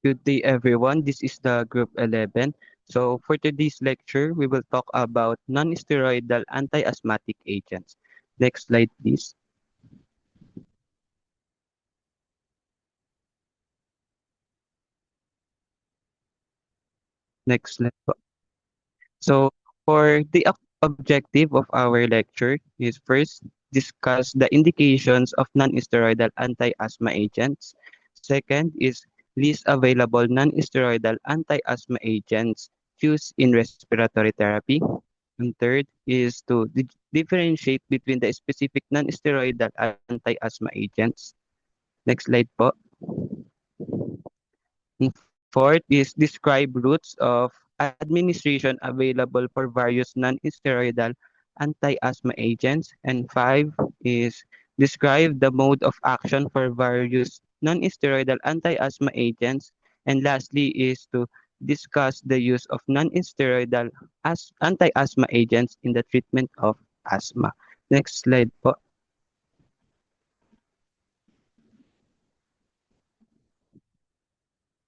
Good day, everyone. This is the Group 11. So, for today's lecture, we will talk about non-steroidal anti-asthmatic agents. Next slide, please. Next slide. Po. So, for the objective of our lecture is first, discuss the indications of non-steroidal anti-asthma agents. Second is list available non-steroidal anti-asthma agents used in respiratory therapy. And third is to differentiate between the specific non-steroidal anti-asthma agents. Next slide po. And fourth is describe routes of administration available for various non-steroidal anti-asthma agents. And five is describe the mode of action for various non-steroidal anti-asthma agents. And lastly is to discuss the use of non-steroidal anti-asthma agents in the treatment of asthma. Next slide po.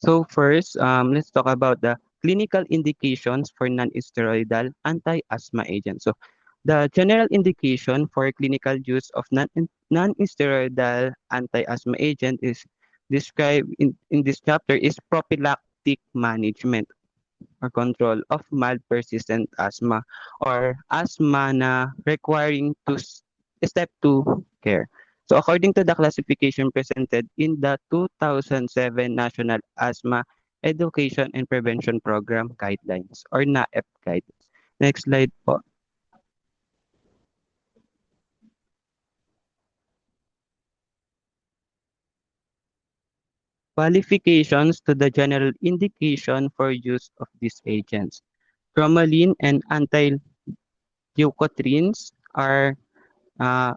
So first, let's talk about the clinical indications for non-steroidal anti-asthma agents. So the general indication for clinical use of non-steroidal anti-asthma agent is described in this chapter is prophylactic management or control of mild persistent asthma or asthma na requiring step 2 care. So according to the classification presented in the 2007 National Asthma Education and Prevention Program Guidelines or NAEP guidelines. Next slide po. Qualifications to the general indication for use of these agents. Cromolyn and anti-leukotrienes are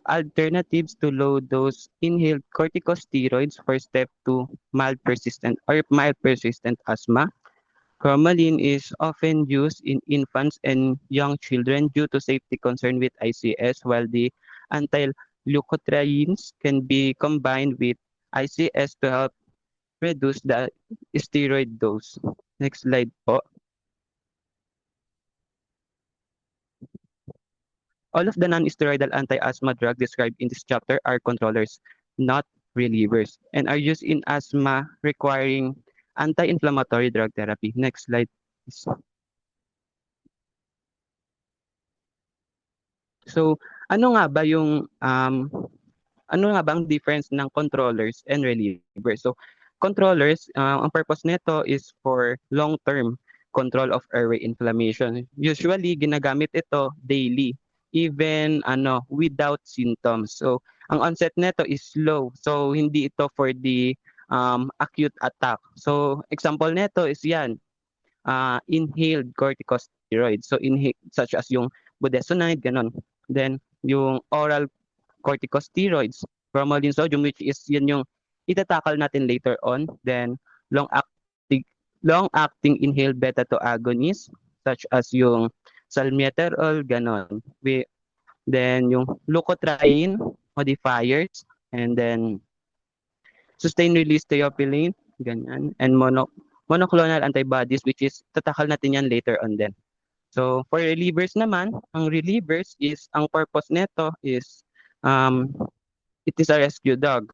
alternatives to low-dose inhaled corticosteroids for step 2 mild persistent asthma. Cromolyn is often used in infants and young children due to safety concern with ICS, while the anti-leukotrienes can be combined with ICS to help reduce the steroid dose. Next slide po. All of the non-steroidal anti-asthma drugs described in this chapter are controllers, not relievers, and are used in asthma requiring anti-inflammatory drug therapy. Next slide, please. So, ano nga ba yung ano nga ba ang difference ng controllers and relievers? So, controllers, ang purpose nito is for long-term control of airway inflammation. Usually, ginagamit ito daily, even without symptoms. So, ang onset nito is slow. So, hindi ito for the acute attack. So, example nito is yan, inhaled corticosteroids. So, such as yung budesonide, ganon. Then, yung oral corticosteroids, bromelain sodium, which is yun yung itatakal natin later on. Then, long-acting long-acting inhaled beta-2 agonists, such as yung salmeterol, ganon. Then, yung leukotriene modifiers, and then sustained-release theophylline, ganyan, and monoclonal antibodies, which is tatakal natin yan later on din. So, for relievers naman, ang relievers is, ang purpose nito is, it is a rescue drug.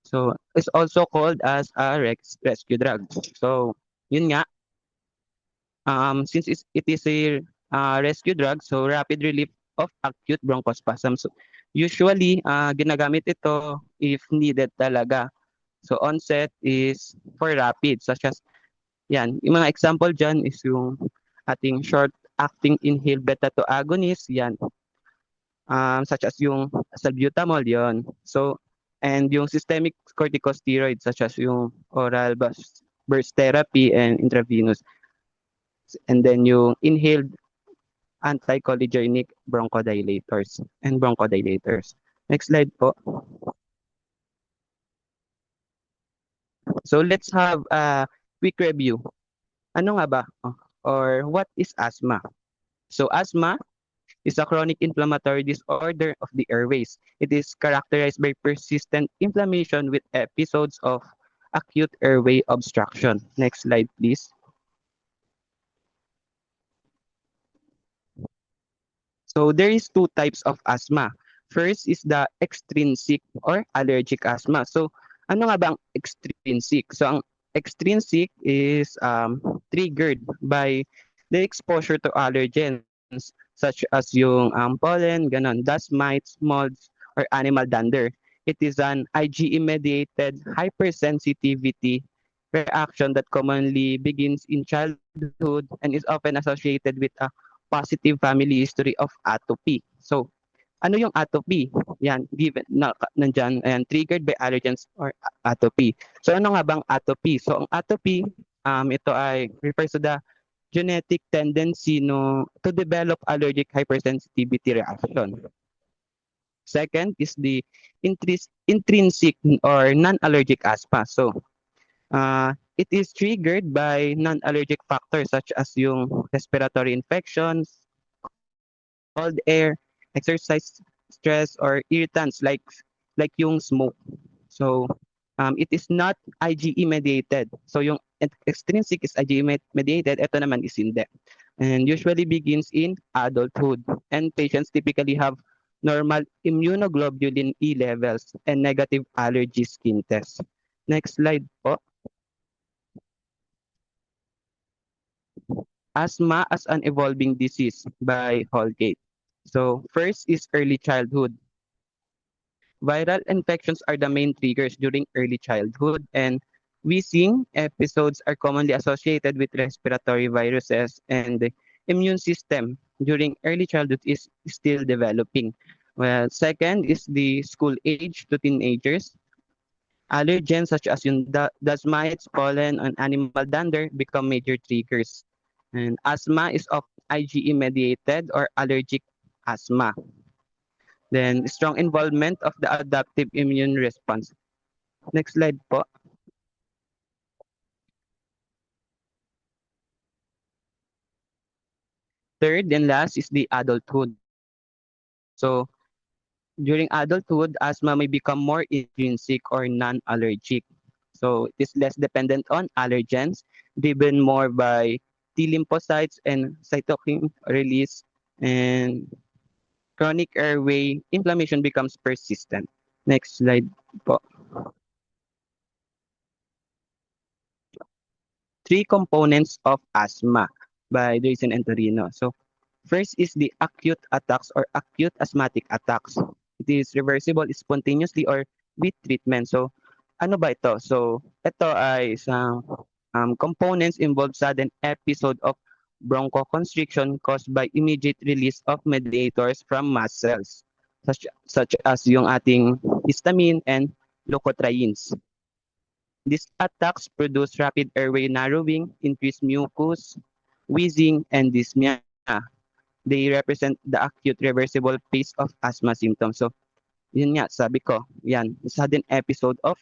So, it's also called as a rescue drug. So, yun nga, since it is a rescue drug, so rapid relief of acute bronchospasm. So, usually, ginagamit ito if needed talaga. So, onset is for rapid, such as, yan, yung mga example dyan is yung ating short-acting inhaled beta-2 agonist, yan, such as yung salbutamol, yon. So, and yung systemic corticosteroids such as yung oral burst therapy and intravenous. And then yung inhaled anticholinergic bronchodilators and bronchodilators. Next slide po. So let's have a quick review. Ano nga ba? Or what is asthma? So asthma is a chronic inflammatory disorder of the airways. It is characterized by persistent inflammation with episodes of acute airway obstruction. Next slide, please. So there is two types of asthma. First is the extrinsic or allergic asthma. So ano nga ba ang extrinsic? So ang extrinsic is triggered by the exposure to allergens such as yung pollen, ganon, dust mites, molds, or animal dander. It is an IgE-mediated hypersensitivity reaction that commonly begins in childhood and is often associated with a positive family history of atopy. So, ano yung atopy? Yan, given na nandiyan and triggered by allergens or atopy. So, ano nga bang atopy? So, ang atopy, ito ay refers to the genetic tendency no to develop allergic hypersensitivity reaction. Second is the intrinsic or non-allergic asthma. So, it is triggered by non-allergic factors such as yung respiratory infections, cold air, exercise stress, or irritants like yung smoke. So, it is not IgE mediated. So, yung extrinsic is IgE mediated. Ito naman is hindi. And usually begins in adulthood. And patients typically have normal immunoglobulin E levels and negative allergy skin tests. Next slide po. Asthma as an Evolving Disease by Holgate. So, first is early childhood. Viral infections are the main triggers during early childhood, and wheezing episodes are commonly associated with respiratory viruses, and the immune system during early childhood is still developing. Well, second is the school age to teenagers. Allergens such as yung dust mites, pollen, and animal dander become major triggers. And asthma is of IgE mediated or allergic asthma. Then strong involvement of the adaptive immune response. Next slide po. Third and last is the adulthood. So during adulthood, asthma may become more intrinsic or non-allergic. So it is less dependent on allergens, driven more by T lymphocytes and cytokine release, and chronic airway inflammation becomes persistent. Next slide po. Three components of asthma by Drayson and Torino. So first is the acute attacks or acute asthmatic attacks. It is reversible spontaneously or with treatment. So ano ba ito? So ito ay isang components involve sudden episode of bronchoconstriction caused by immediate release of mediators from mast cells such as yung ating histamine and leukotrienes. These attacks produce rapid airway narrowing, increased mucus, wheezing, and dyspnea. They represent the acute reversible phase of asthma symptoms. So, yun nga, sabi ko, yan, sudden episode of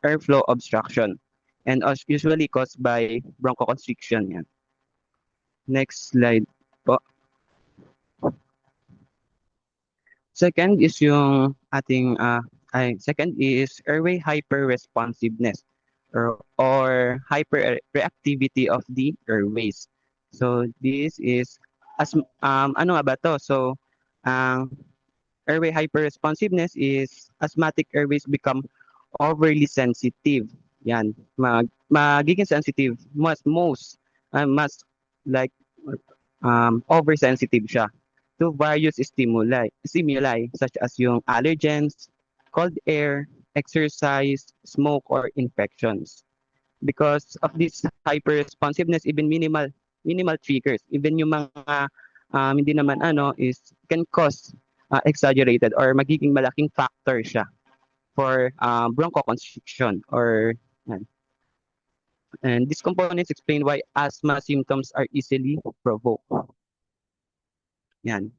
airflow obstruction and usually caused by bronchoconstriction. Yan. Next slide po. Second is yung ating, second is airway hyperresponsiveness or hyperreactivity of the airways. So, this is, ano nga ba to? So, ang airway hyperresponsiveness is asthmatic airways become overly sensitive. Yan, magiging sensitive, mas like oversensitive siya to various stimuli such as yung allergens, cold air, exercise, smoke, or infections. Because of this hyperresponsiveness, even minimal triggers, even yung mga hindi naman is can cause exaggerated or magiging malaking factor siya for bronchoconstriction or yan. And these components explain why asthma symptoms are easily provoked. Yan.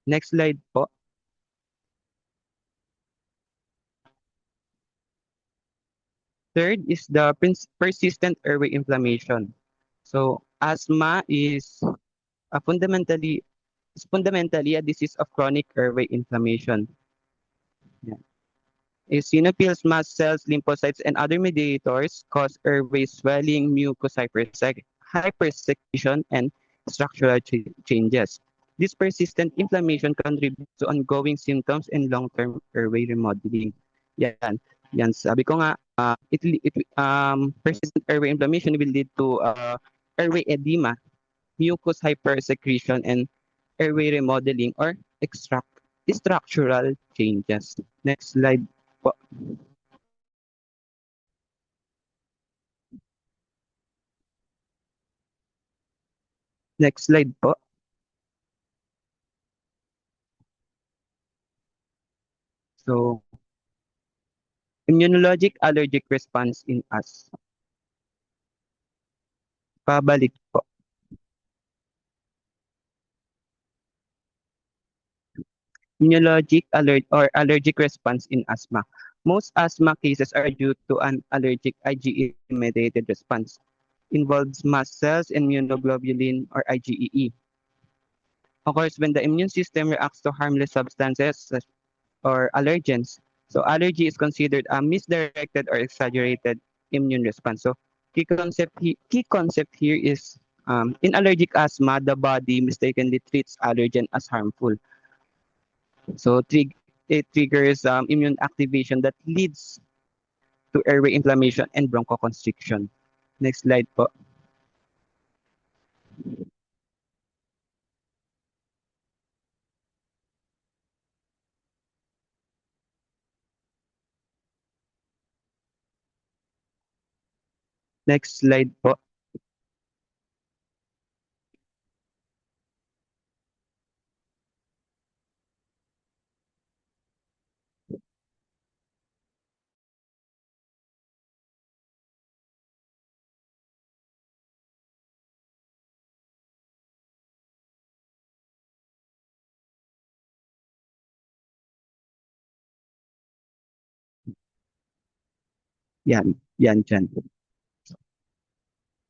Next slide po. Third is the persistent airway inflammation. So asthma is fundamentally a disease of chronic airway inflammation. Yeah. Eosinophils, mast cells, lymphocytes, and other mediators cause airway swelling, mucus hypersecretion, and structural changes. This persistent inflammation contributes to ongoing symptoms and long-term airway remodeling. Yan. Yan. Sabi ko nga, persistent airway inflammation will lead to airway edema, mucus hypersecretion, and airway remodeling or structural changes. Next slide po. Next slide po. So, immunologic allergic response in us. Pabalik po. Immunologic alert or allergic response in asthma. Most asthma cases are due to an allergic IgE-mediated response. Involves mast cells, immunoglobulin, or IgE. Occurs when the immune system reacts to harmless substances or allergens. So allergy is considered a misdirected or exaggerated immune response. So key concept here is in allergic asthma, the body mistakenly treats allergen as harmful. So it triggers immune activation that leads to airway inflammation and bronchoconstriction. Next slide po. Next slide po. Yan dyan.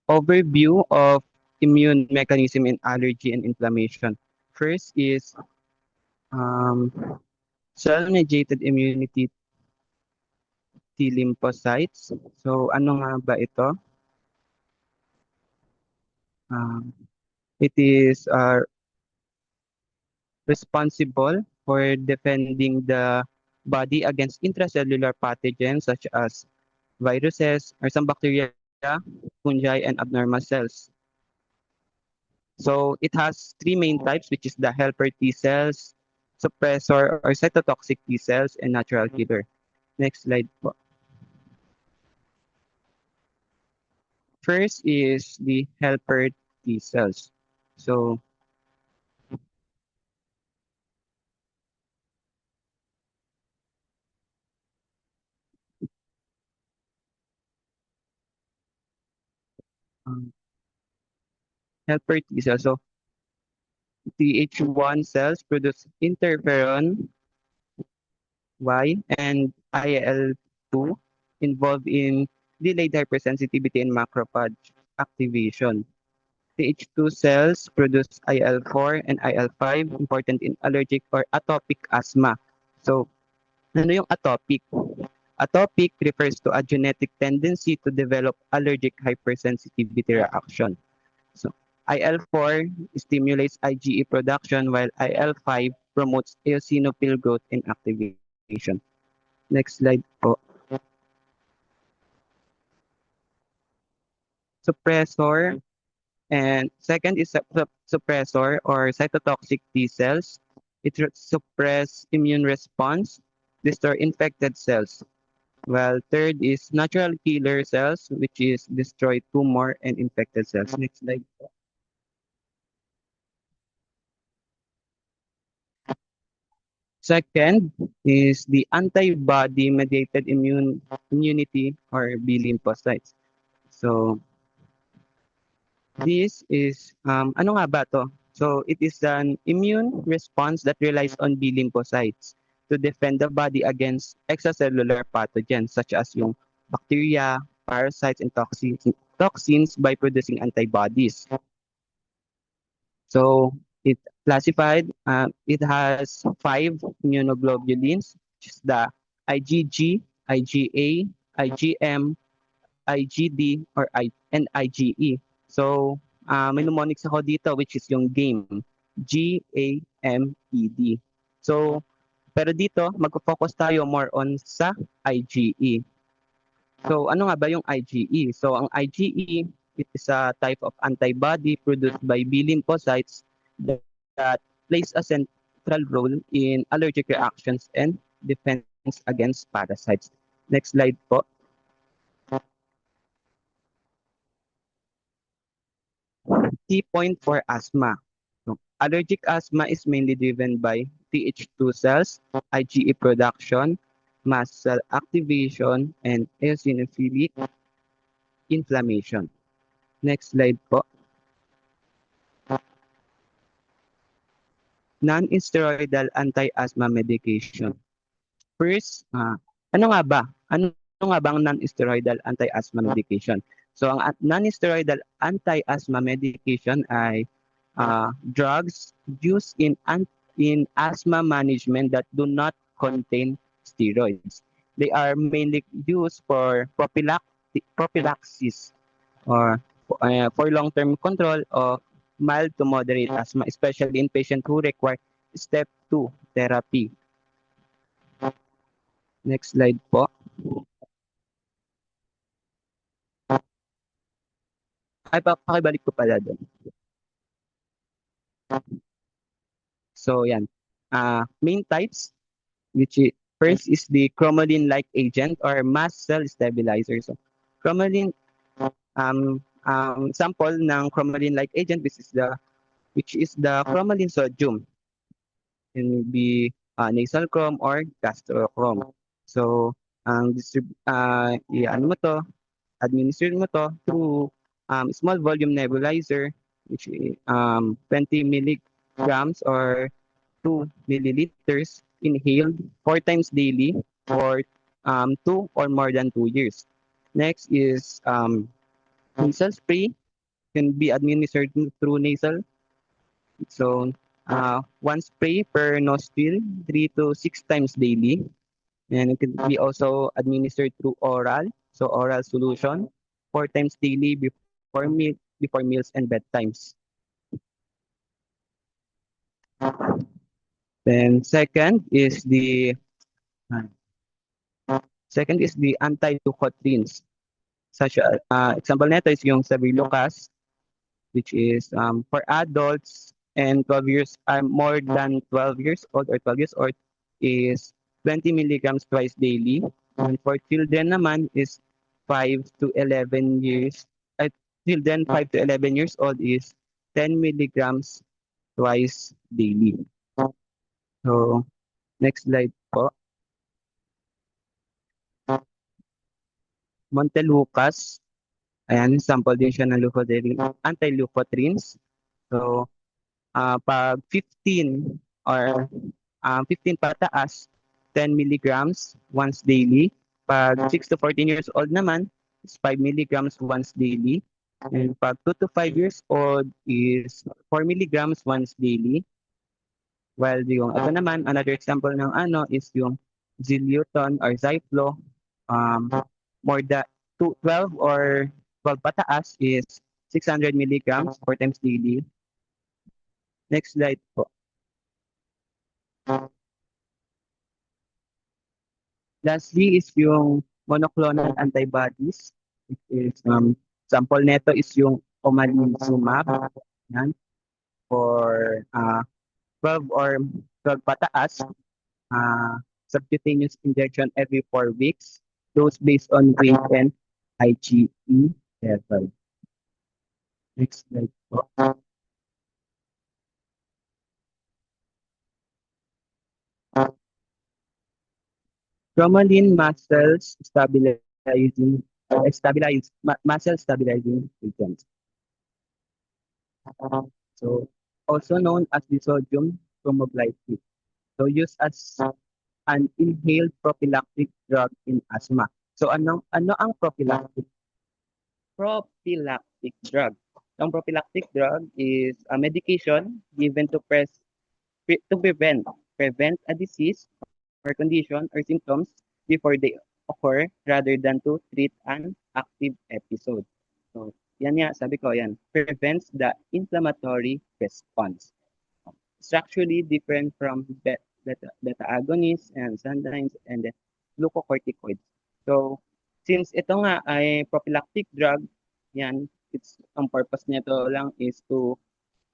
Overview of immune mechanism in allergy and inflammation. First is um, cell-mediated immunity T lymphocytes. So ano nga ba ito? Um, it is responsible for defending the body against intracellular pathogens such as viruses or some bacteria, fungi, and abnormal cells. So it has three main types, which is the helper T cells, suppressor or cytotoxic T cells, and natural killer. Next slide po. First is the helper T cells. So um, helper T cells. So Th1 cells produce interferon Y and IL-2 involved in delayed hypersensitivity and macrophage activation. Th2 cells produce IL-4 and IL-5, important in allergic or atopic asthma. So, ano yung atopic? Atopic refers to a genetic tendency to develop allergic hypersensitivity reaction. So, IL-4 stimulates IgE production while IL-5 promotes eosinophil growth and activation. Next slide po. Suppressor and second is suppressor or cytotoxic T cells. It suppress immune response, destroy infected cells. While third is natural killer cells, which is destroy tumor and infected cells. Next slide. Second is the antibody-mediated immunity or B lymphocytes. So this is, ano nga ba to? So it is an immune response that relies on B lymphocytes to defend the body against extracellular pathogens such as yung bacteria, parasites, and toxins by producing antibodies. So it classified, it has 5 immunoglobulins, which is the IgG, IgA, IgM, IgD, and IgE. So, may mnemonics ako dito which is yung GAME. GAMED. So, pero dito, mag-focus tayo more on sa IgE. So, ano nga ba yung IgE? So, ang IgE, it is a type of antibody produced by B lymphocytes that plays a central role in allergic reactions and defense against parasites. Next slide po. Key point for asthma. So, allergic asthma is mainly driven by Th2 cells, IgE production, mast cell activation, and eosinophilic inflammation. Next slide po. Non-steroidal anti-asthma medication. First, ano nga ba? Ano nga ba ang non-steroidal anti-asthma medication? So, ang non-steroidal anti-asthma medication ay drugs used in asthma management that do not contain steroids. They are mainly used for prophylaxis or for long-term control of mild to moderate asthma, especially in patients who require step 2 therapy. Next slide po. Ay, pakibalik ko pala doon. So, yan. Main types, which is, first is the cromolyn-like agent or mast cell stabilizer. So, cromolyn, sample ng cromolyn-like agent, which is the cromolyn sodium. Can be nasal chrome or gastrochrome. So, ano mo to, administer mo to through small volume nebulizer, which is 20 milligrams or 2 milliliters inhaled 4 times daily for 2 or more than 2 years. Next is nasal spray, can be administered through nasal. So, one spray per nostril 3 to 6 times daily. And it can be also administered through oral, so oral solution, 4 times daily before meals and bedtimes. Then second is the anti-leukotrienes. Such example nito is yung Sabilucas, which is for adults and 12 years more than 12 years old or 12 years old is 20 milligrams twice daily. And for children naman is 5 to 11 years. Children 5 to 11 years old is 10 milligrams twice daily. So, next slide po. Montelukast. Ayan, sample din siya ng anti-leukotrienes. So, pag 15 or 15 pataas, 10 milligrams once daily. Pag 6 to 14 years old naman, is 5 milligrams once daily. And pag 2 to 5 years old is 4 milligrams once daily. While yung ito naman, another example ng is yung Zileuton or Zyflo. More than 12 or 12 pataas is 600 milligrams 4 times daily. Next slide po. Lastly is yung monoclonal antibodies. It is, sample neto is yung omalizumab. Yan. For 12 or 12 pataas, subcutaneous injection every 4 weeks. Those based on weight and IgE level. Next slide po. Cromolyn muscle stabilizing agent. So, also known as the sodium cromoglycate. So, used as an inhaled prophylactic drug in asthma. So, ano ang prophylactic? Prophylactic drug. Ang prophylactic drug is a medication given to prevent a disease or condition or symptoms before they occur rather than to treat an active episode. So, yan nga, sabi ko, yan, prevents the inflammatory response. Structurally different from beta agonists and xanthines and the glucocorticoids. So, since ito nga ay prophylactic drug, yan, ang purpose nito lang is to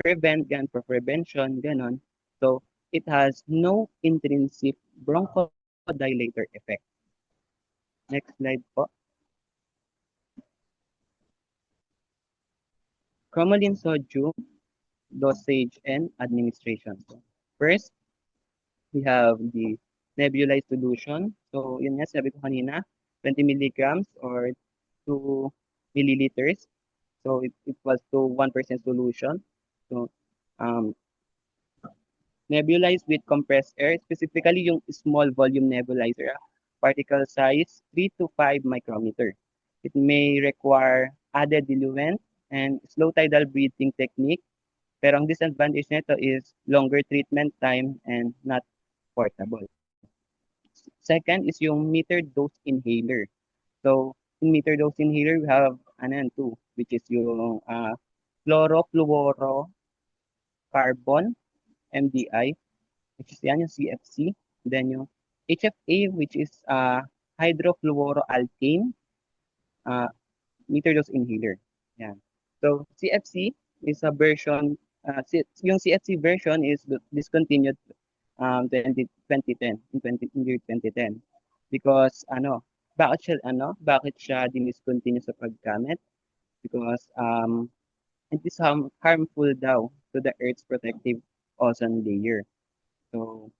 prevent gan for prevention, ganon. So, it has no intrinsic bronchodilator effect. Next slide po. Cromolyn sodium, dosage, and administration. So, first, we have the nebulized solution. So, yun nga, sabi ko kanina, 20 milligrams or 2 milliliters. So, it was to 1% solution. So, um, nebulized with compressed air, specifically yung small volume nebulizer, particle size 3 to 5 micrometer. It may require added diluent and slow tidal breathing technique. Pero ang disadvantage nito is longer treatment time and not portable. Second is yung metered dose inhaler. So, in metered dose inhaler, we have two, which is yung chlorofluorocarbon, MDI, which is yan yung CFC. Then yung HFA, which is hydrofluoroalkane, uh, metered dose inhaler. Yan. So, CFC is a version, yung CFC version is discontinued 2010 in year 2010 because bakit siya diniscontinue sa paggamit because it is harmful daw to the earth's protective ozone layer. So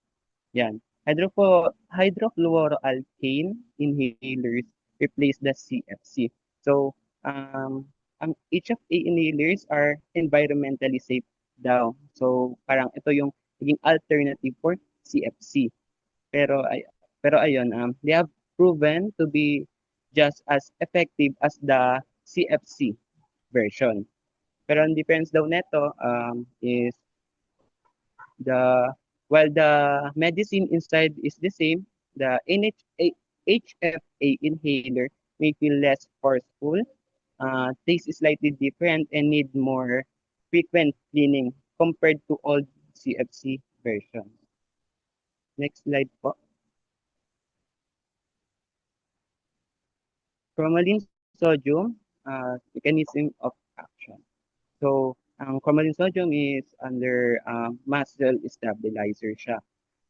yan, hydrofluoroalkane inhalers replace the CFC. So ang HFA inhalers are environmentally safe daw. So parang ito yung naging alternative for CFC. Pero ayun, they have proven to be just as effective as the CFC version. Pero ang difference daw neto is the while the medicine inside is the same, the HFA inhaler may feel less forceful, taste is slightly different, and need more frequent cleaning compared to old CFC version. Next slide po. Cromolyn sodium, mechanism of action. So, ang cromolyn sodium is under mast cell stabilizer siya.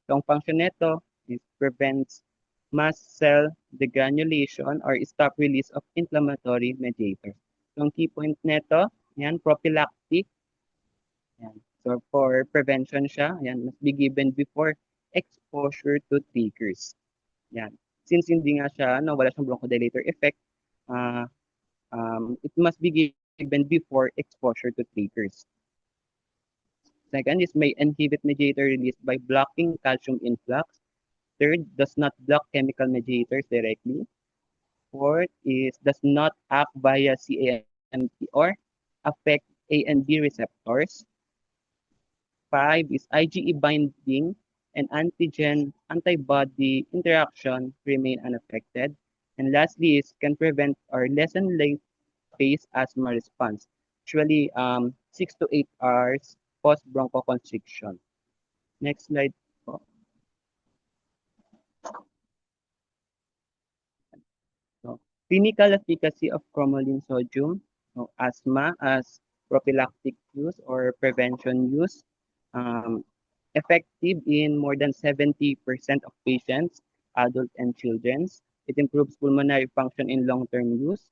So, ang function nito is prevents mast cell degranulation or stop release of inflammatory mediators. So, ang key point nito, yan, prophylactic. Yan. So, for prevention siya, yan, must be given before exposure to triggers. Yan. Since hindi nga siya, wala siyang bronchodilator effect, it must be given before exposure to triggers. Second is may inhibit mediator release by blocking calcium influx. Third, does not block chemical mediators directly. Fourth is does not act via CAMP or affect A and B receptors. 5 is IgE binding and antibody interaction remain unaffected. And lastly is can prevent or lessen late phase asthma response. Usually 6 to 8 hours post bronchoconstriction. Next slide po. So, clinical efficacy of cromolyn sodium, asthma as prophylactic use or prevention use. Effective in more than 70% of patients, adults and children. It improves pulmonary function in long-term use.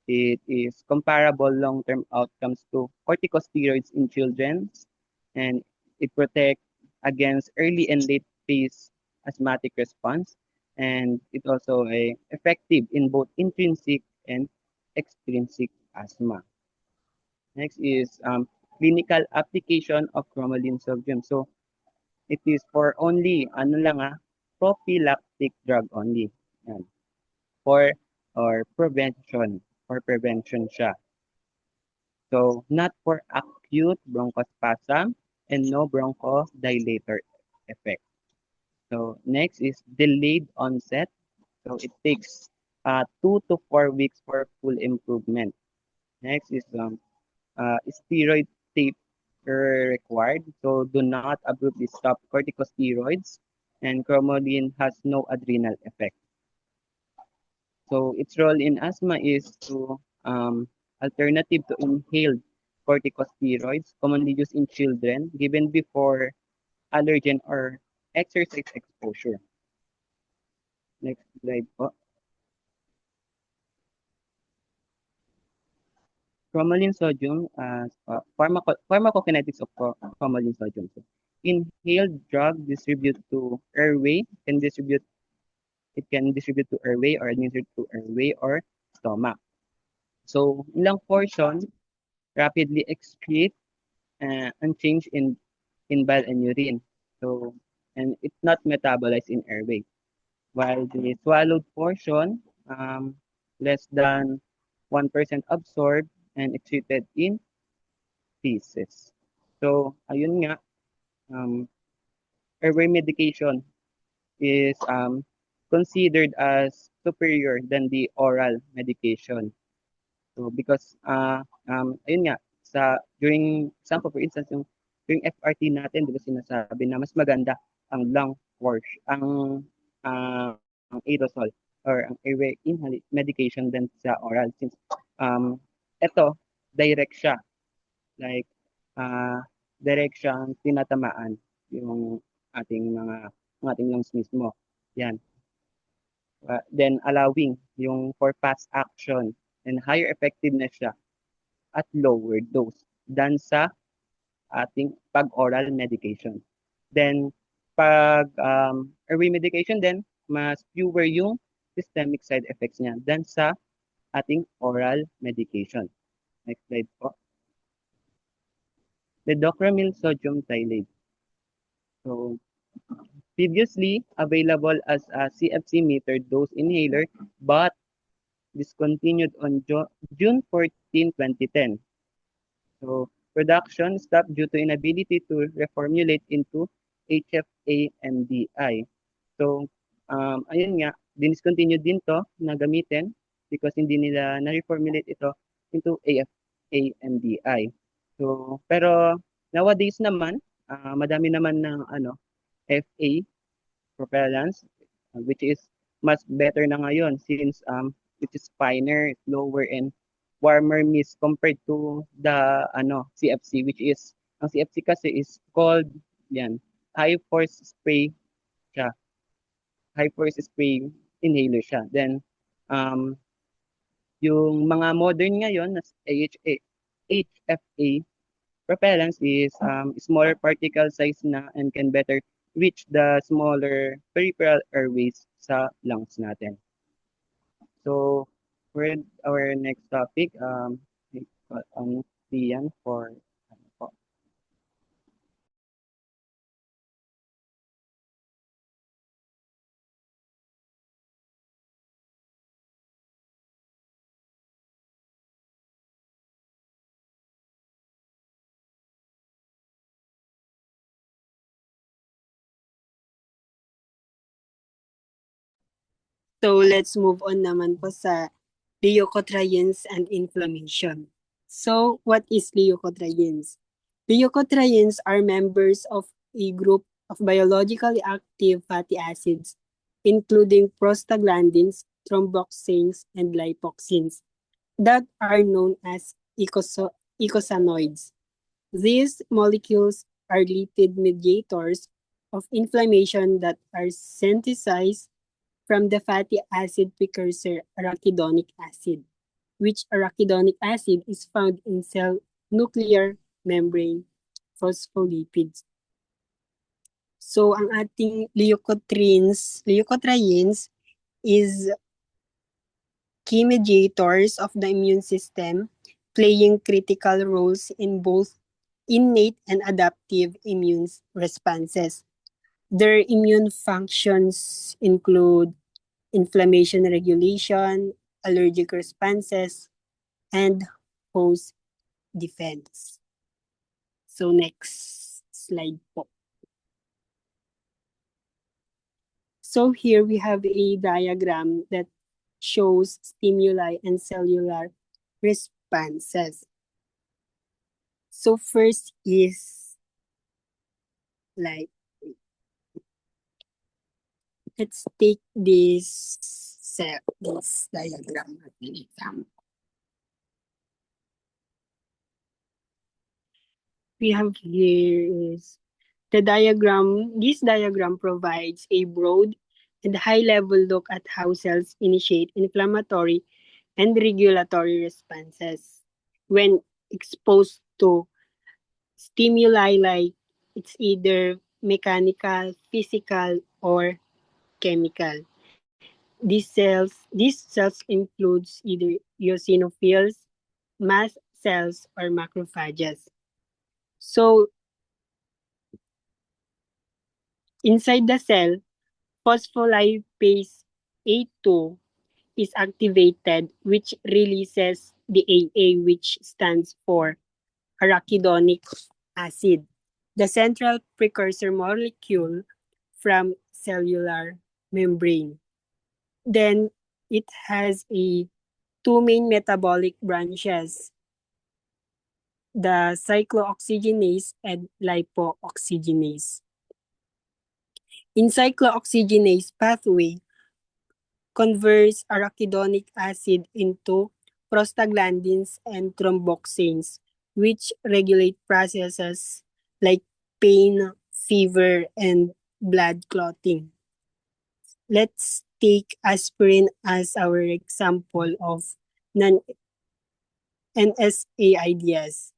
It is comparable long-term outcomes to corticosteroids in children, and it protects against early and late phase asthmatic response, and it also effective in both intrinsic and extrinsic asthma. Next is clinical application of cromolyn sodium. So it is for only prophylactic drug only. Yan. For prevention siya. So not for acute bronchospasm and no bronchodilator effect. So next is delayed onset. So it takes 2 to 4 weeks for full improvement. Next is steroid taper required. So do not abruptly stop corticosteroids, and cromolyn has no adrenal effect. So its role in asthma is to alternative to inhaled corticosteroids commonly used in children given before allergen or exercise exposure. Next slide po. Cromolyn sodium as pharmacokinetics of cromolyn sodium. So, inhaled drug distribute to airway it can distribute to airway or administered to airway or stomach. So ilang portion rapidly excrete and change in bile and urine. So and it's not metabolized in airway. While the swallowed portion less than 1% absorbed and excreted in feces. So ayun nga airway medication is considered as superior than the oral medication. So because ayun nga during example for instance yung FRT natin, 'di ba sinasabi na mas maganda ang lung wash, ang aerosol or ang airway medication than sa oral since ito direct siya like direct siyang tinatamaan yung ating lungs mismo. Yan. Then allowing yung for fast action and higher effectiveness siya at lower dose than sa ating pag-oral medication. Then, pag airway medication din, mas fewer yung systemic side effects niya than sa ating oral medication. Next slide po. Lidocarimyl sodium xylate. So, previously available as a CFC metered dose inhaler but discontinued on June 14, 2010. So, production stopped due to inability to reformulate into HFA-MDI. So, ayun nga, diniscontinued din to na gamitin because hindi nila na-reformulate ito into AFA-MDI. So, pero nowadays naman, madami naman ng FA propellants which is mas better na ngayon since which is finer, lower and warmer mist compared to the CFC which is ang CFC kasi is called yan high force spray siya. High force spray inhaler siya. Then yung mga modern ngayon na HFA propellants is smaller particle size na and can better reach the smaller peripheral airways sa lungs natin. So, for our next topic, Tian for po. So let's move on naman po sa leukotrienes and inflammation. So what is leukotrienes? Leukotrienes are members of a group of biologically active fatty acids, including prostaglandins, thromboxanes, and lipoxins, that are known as eicosanoids. These molecules are lipid mediators of inflammation that are synthesized from the fatty acid precursor arachidonic acid, which arachidonic acid is found in cell nuclear membrane phospholipids. So, ang ating leukotrienes is key mediators of the immune system, playing critical roles in both innate and adaptive immune responses. Their immune functions include inflammation regulation, allergic responses, and host defense. So next slide po. So here we have a diagram that shows stimuli and cellular responses. So first is like, let's take this diagram as an example. We have here is the diagram. This diagram provides a broad and high-level look at how cells initiate inflammatory and regulatory responses when exposed to stimuli like it's either mechanical, physical, or chemical. These cells includes either eosinophils, mast cells, or macrophages. So inside the cell, phospholipase A2 is activated, which releases the AA, which stands for arachidonic acid, the central precursor molecule from cellular membrane. Then it has two main metabolic branches, the cyclooxygenase and lipooxygenase. In cyclooxygenase pathway, converts arachidonic acid into prostaglandins and thromboxanes, which regulate processes like pain, fever, and blood clotting. Let's take aspirin as our example of non-NSAIDs.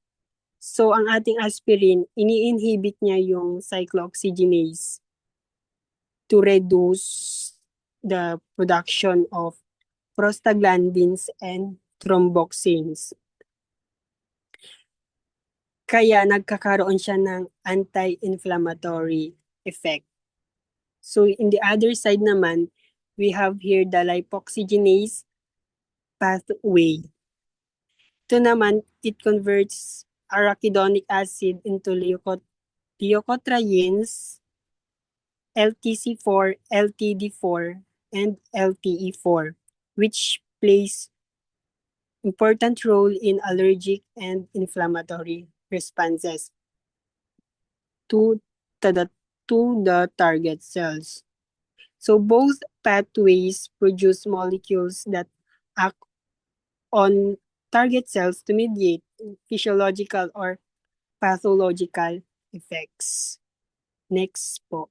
So, ang ating aspirin, ini-inhibit niya yung cyclooxygenase to reduce the production of prostaglandins and thromboxanes. Kaya nagkakaroon siya ng anti-inflammatory effect. So in the other side naman, we have here the lipoxygenase pathway. Ito naman, it converts arachidonic acid into leukotrienes, LTC4, LTD4, and LTE4, which plays important role in allergic and inflammatory responses to the target cells. So both pathways produce molecules that act on target cells to mediate physiological or pathological effects. Next po.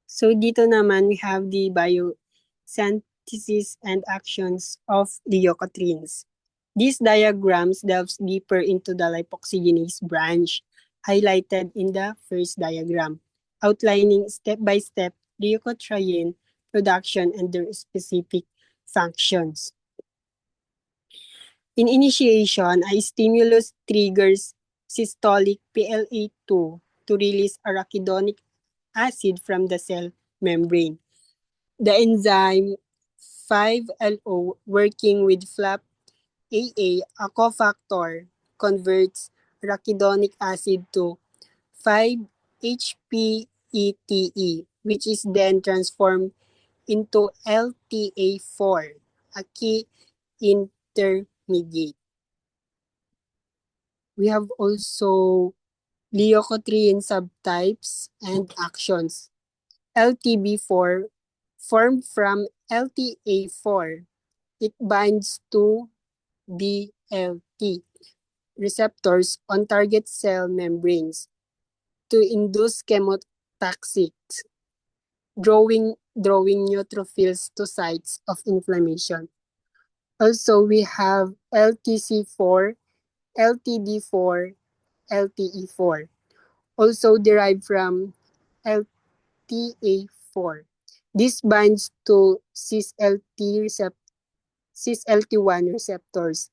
So dito naman we have the biosynthesis and actions of leukotrienes. These diagrams delves deeper into the lipoxygenase branch highlighted in the first diagram, outlining step-by-step leukotriene production and their specific functions. In initiation, a stimulus triggers systolic PLA2 to release arachidonic acid from the cell membrane. The enzyme 5-LO working with FLAP-AA, a cofactor, converts arachidonic acid to 5-HPETE, which is then transformed into LTA4, a key intermediate. We have also leukotriene subtypes and actions. LTB4 formed from LTA4. It binds to BLT receptors on target cell membranes to induce chemotaxis, drawing neutrophils to sites of inflammation. Also, we have LTC4, LTD4, LTE4, also derived from LTA4. This binds to cis-LT1 receptors.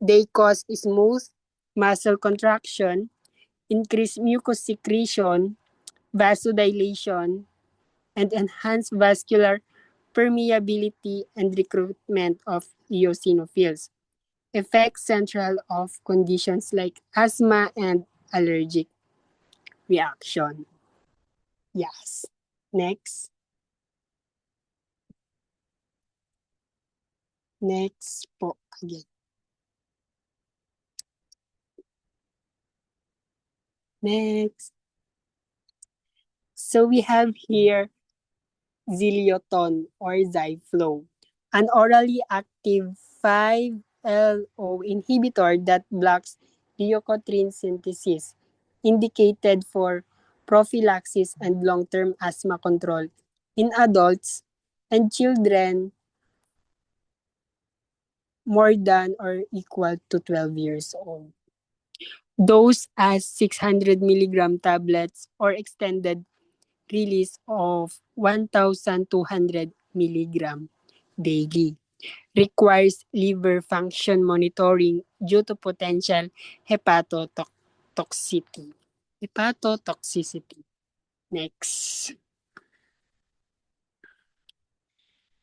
They cause smooth muscle contraction, increase mucus secretion, vasodilation, and enhance vascular permeability and recruitment of eosinophils. Effects central of conditions like asthma and allergic reaction. Yes. Next. Next po again. Next. So we have here Zilioton or Zyflow, an orally active 5-LO inhibitor that blocks leukotriene synthesis, indicated for prophylaxis and long-term asthma control in adults and children more than or equal to 12 years old. Dose as 600 milligram tablets or extended release of 1,200 milligram daily. Requires liver function monitoring due to potential hepatotoxicity. Hepatotoxicity. Next.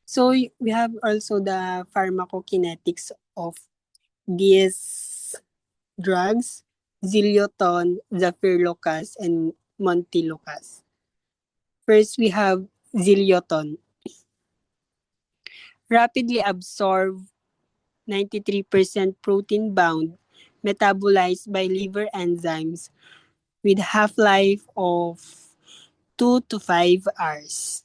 So we have also the pharmacokinetics of these drugs, Zilioton, Zafirlocas, and Montelukast. First, we have Zilioton. Rapidly absorb 93% protein bound, metabolized by liver enzymes with half-life of 2 to 5 hours.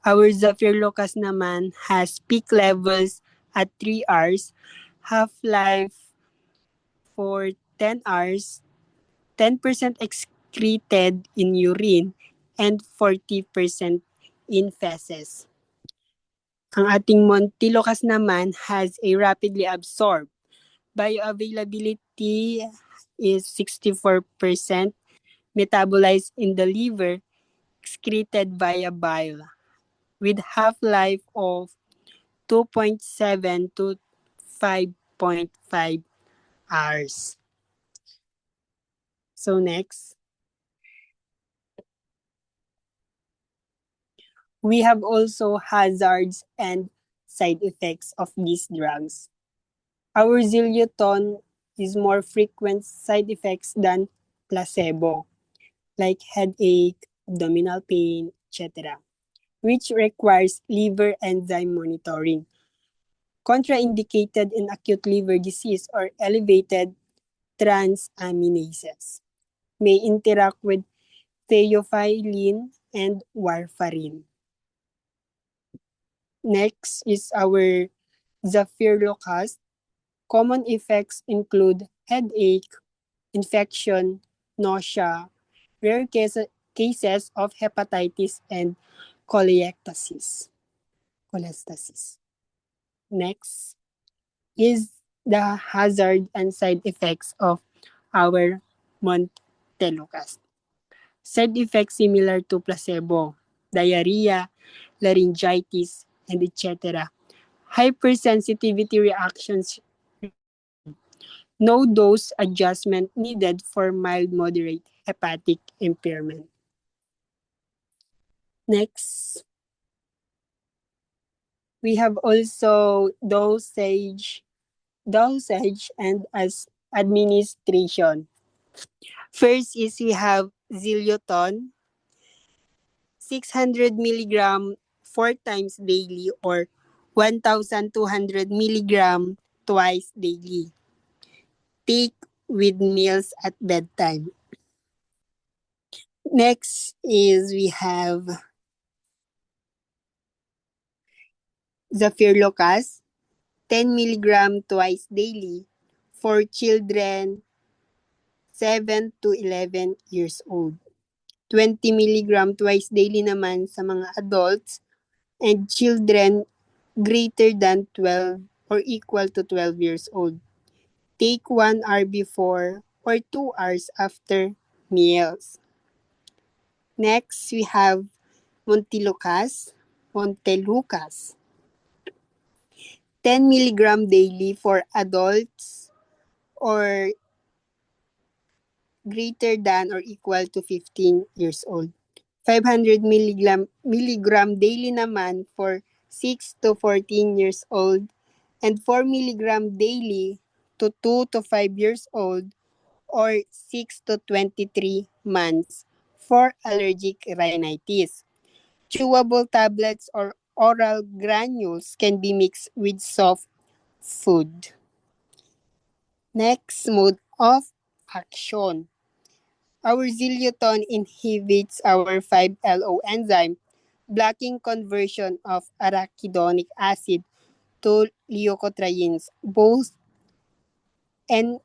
Our Zafirlocas naman has peak levels at 3 hours, half-life for 10 hours, 10% excreted in urine, and 40% in feces. Ang ating Montelukast naman has a rapidly absorbed. Bioavailability is 64%, metabolized in the liver, excreted via bile, with half-life of 2.7 to 5.5 hours. So next, we have also hazards and side effects of these drugs. Our Zilioton is more frequent side effects than placebo, like headache, abdominal pain, etc., which requires liver enzyme monitoring. Contraindicated in acute liver disease or elevated transaminases. May interact with theophylline and warfarin. Next is our Zafirlocast. Common effects include headache, infection, nausea, rare cases of hepatitis, and cholestasis. Next is the hazard and side effects of our Montelukast. Side effects similar to placebo, diarrhea, laryngitis, and etc. Hypersensitivity reactions. No dose adjustment needed for mild moderate hepatic impairment. Next, we have also dosage and as administration. First is we have Zilioton, 600 milligram 4 times daily or 1,200 milligram twice daily. Take with meals at bedtime. Next is we have Zafirlocas, 10 milligram twice daily for children 7 to 11 years old. 20 milligram twice daily naman sa mga adults and children greater than 12 or equal to 12 years old. Take 1 hour before or 2 hours after meals. Next, we have Montelukast. 10 milligram daily for adults or greater than or equal to 15 years old. 500 milligram daily naman for 6 to 14 years old and 4 milligram daily to 2 to 5 years old or 6 to 23 months for allergic rhinitis. Chewable tablets or oral granules can be mixed with soft food. Next, mode of action. Our Zileuton inhibits our 5-LO enzyme, blocking conversion of arachidonic acid to leukotrienes. Both and